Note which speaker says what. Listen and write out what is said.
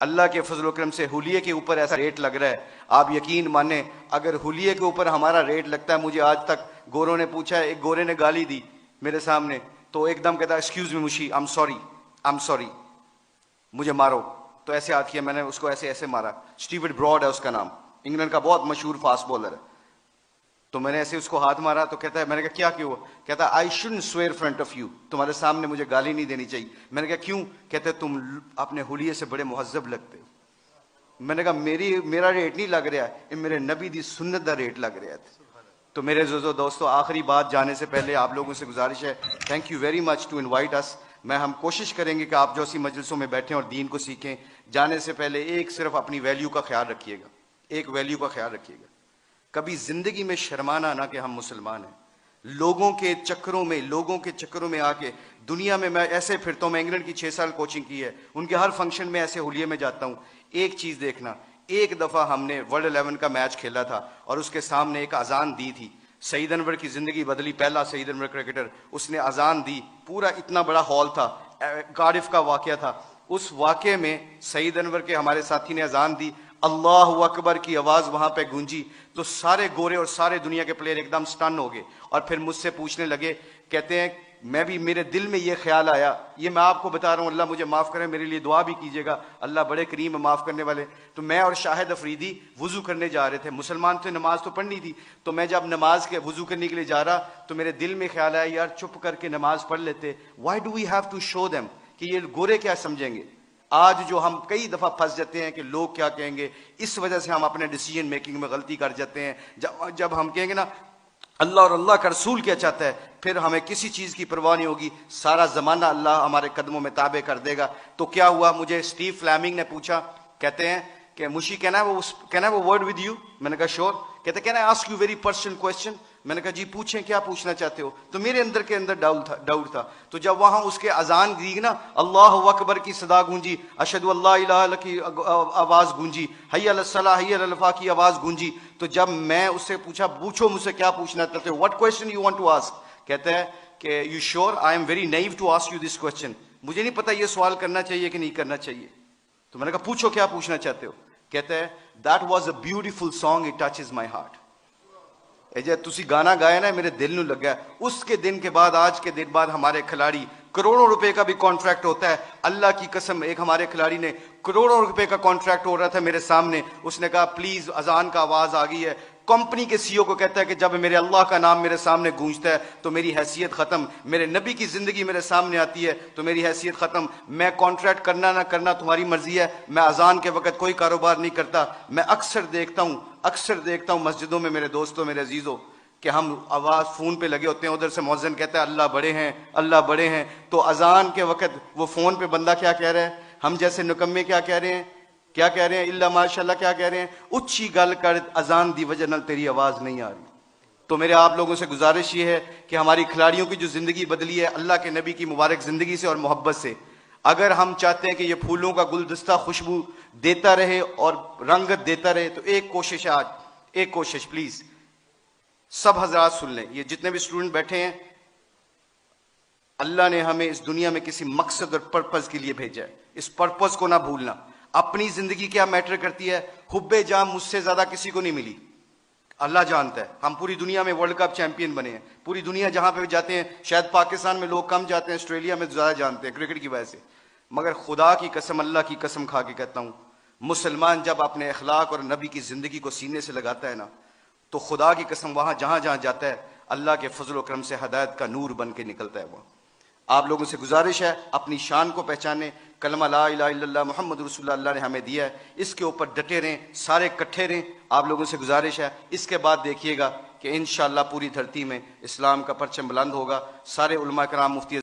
Speaker 1: अल्लाह के फजल करम से हुलिये के ऊपर ऐसा रेट लग रहा है, आप यकीन माने अगर हुलिये के ऊपर हमारा रेट लगता है। मुझे आज तक गोरों ने पूछा, एक गोरे ने गाली दी मेरे सामने, तो एकदम कहता एक्सक्यूज मी मुशी, आई एम सॉरी, मुझे मारो। तो ऐसे हाथ किया मैंने, उसको ऐसे ऐसे मारा। स्टीवर्ट ब्रॉड है उसका नाम, इंग्लैंड का बहुत मशहूर फास्ट बॉलर है। तो मैंने ऐसे उसको हाथ मारा, तो कहता है, मैंने कहा क्या क्यों? कहता I shouldn't swear front of you, तुम्हारे सामने मुझे गाली नहीं देनी चाहिए। मैंने कहा क्यों? कहते तुम अपने हुलिये से बड़े मुहज्जब लगते हो। मैंने कहा मेरा रेट नहीं लग रहा है, मेरे नबी दी सुन्नत का रेट लग रहा है। तो मेरे दोस्तों, आखिरी बात जाने से पहले आप लोगों से गुजारिश है, thank you very much to invite us. हम कोशिश करेंगे कि आप जो सी मजलिसों में बैठें और दीन को सीखें। जाने से पहले एक सिर्फ अपनी वैल्यू का ख्याल रखिएगा, एक वैल्यू का ख्याल रखिएगा। कभी जिंदगी में शर्माना ना कि हम मुसलमान हैं। लोगों के चक्करों में आके दुनिया में मैं ऐसे फिरता हूं। मैं इंग्लैंड की 6 साल कोचिंग की है, उनके हर फंक्शन में ऐसे हुलिये में जाता हूं। एक चीज देखना, एक दफा हमने वर्ल्ड 11 का मैच खेला था और उसके सामने एक अजान दी थी। सईद अनवर की जिंदगी बदली, पहला सईद अनवर क्रिकेटर, उसने अजान दी। पूरा इतना बड़ा हॉल था, कार्डिफ का वाकया था। उस वाकये में सईद अनवर के हमारे साथी ने अजान दी, अल्लाह अकबर की आवाज वहां पे गूंजी। तो सारे गोरे और सारे दुनिया के प्लेयर एकदम स्टन हो गए और फिर मुझसे पूछने लगे, कहते हैं मैं भी, मेरे दिल में ये ख्याल आया, ये मैं आपको बता रहा हूं, अल्लाह मुझे माफ करे, मेरे लिए दुआ भी कीजिएगा, अल्लाह बड़े करीम है माफ करने वाले। तो मैं और शाहिद अफरीदी वुजू करने जा रहे थे, मुसलमान थे, नमाज तो पढ़नी थी। तो मैं जब नमाज के वुजू करने के लिए जा रहा, तो मेरे दिल में ख्याल आया, यार चुप करके नमाज पढ़ लेते, why do we have to show them कि ये गोरे क्या समझेंगे। आज जो हम कई दफा फंस जाते हैं कि लोग क्या कहेंगे, इस वजह से हम अपने डिसीजन मेकिंग में गलती कर जाते हैं। जब हम कहेंगे ना अल्लाह और अल्लाह का रसूल क्या चाहता है, फिर हमें किसी चीज की परवाह नहीं होगी, सारा जमाना अल्लाह हमारे कदमों में ताबे कर देगा। तो क्या हुआ, मुझे स्टीव फ्लैमिंग ने पूछा, कहते हैं कि मुशी कहना है वो वर्ड विद यू। मैंने कहा श्योर। कहते can I ask you very personal question. मैंने कहा जी पूछें, क्या पूछना चाहते हो। तो मेरे अंदर के अंदर डाउट था। तो जब वहां उसके अजान दी ना, अल्लाह अकबर की सदा गूंजी, अशहदु अल्ला इलाहा इल्लल्लाह की आवाज गूंजी, हय्या अलस सलाह हय्या अलल फलाह की आवाज गूंजी। तो जब मैं उससे पूछा, पूछो मुझसे क्या पूछना चाहते हो, what question you want to ask. कहता है कि you sure, I am very naive to ask you this question, मुझे नहीं पता ये सवाल करना चाहिए कि नहीं करना चाहिए। तो मैंने कहा पूछो क्या पूछना चाहते हो। कहता है that was a beautiful song, it touches my heart. जे तुसी गाना गाया ना, मेरे दिल नू लगा। उसके दिन के बाद, आज के दिन बाद हमारे खिलाड़ी, करोड़ों रुपए का भी कॉन्ट्रैक्ट होता है। अल्लाह की कसम, एक हमारे खिलाड़ी ने करोड़ों रुपए का कॉन्ट्रैक्ट हो रहा था मेरे सामने, उसने कहा प्लीज अजान का आवाज आ गई है। कंपनी के सीईओ को कहता है कि जब मेरे अल्लाह का नाम मेरे सामने गूंजता है तो मेरी हैसियत खत्म, मेरे नबी की जिंदगी मेरे सामने आती है तो मेरी हैसियत खत्म। मैं कॉन्ट्रैक्ट करना ना करना तुम्हारी मर्जी है, मैं अजान के वक्त कोई कारोबार नहीं करता। मैं अक्सर देखता हूं मस्जिदों में मेरे दोस्तों, मेरे अजीजों, कि हम आवाज फोन पे लगे होते हैं, उधर से मौज़िन कहता है अल्लाह बड़े हैं, अल्लाह बड़े हैं। तो अजान के वक्त वो फोन पे बंदा क्या कह रहा है, हम जैसे निकम्मे क्या कह रहे हैं, इल्ला माशाल्लाह क्या कह रहे हैं, उच्ची गल कर अजान दी वजह नाल तेरी आवाज नहीं आ रही। तो मेरे आप लोगों से गुजारिश ये है कि हमारी खिलाड़ियों की जो जिंदगी बदली है अल्लाह के नबी की मुबारक जिंदगी से और मोहब्बत से, अगर हम चाहते हैं कि ये फूलों का गुलदस्ता खुशबू देता रहे और रंगत देता रहे, तो एक कोशिश है आज, एक कोशिश प्लीज सब हजरात सुन लें, ये जितने भी स्टूडेंट बैठे हैं, अल्लाह ने हमें इस दुनिया में किसी मकसद और पर्पज के लिए भेजा है। इस पर्पज को ना भूलना। अपनी जिंदगी क्या मैटर करती है, हुब्बे जान मुझसे ज्यादा किसी को नहीं मिली, अल्लाह जानता है। हम पूरी दुनिया में वर्ल्ड कप चैंपियन बने हैं, पूरी दुनिया जहां पे भी जाते हैं, शायद पाकिस्तान में लोग कम जाते हैं, ऑस्ट्रेलिया में ज्यादा जानते हैं क्रिकेट की वजह से। मगर खुदा की कसम, अल्लाह की कसम खा के कहता हूं, मुसलमान जब अपने अखलाक और नबी की जिंदगी को सीने से लगाता है ना, तो खुदा की कसम वहां जहां जहां जाता है अल्लाह के फजल करम से हदायत का नूर बन के निकलता है। वो आप लोगों से गुजारिश है, अपनी शान को पहचाने। कलमा ला इलाहा इल्लल्लाह मुहम्मद रसूलुल्लाह अल्लाह ने हमें दिया है, इसके ऊपर डटे रहें, सारे इकट्ठे रहें। आप लोगों से गुजारिश है, इसके बाद देखिएगा कि इंशाअल्लाह पूरी धरती में इस्लाम का परचम बुलंद होगा। सारे उलमा कराम, मुफ्ती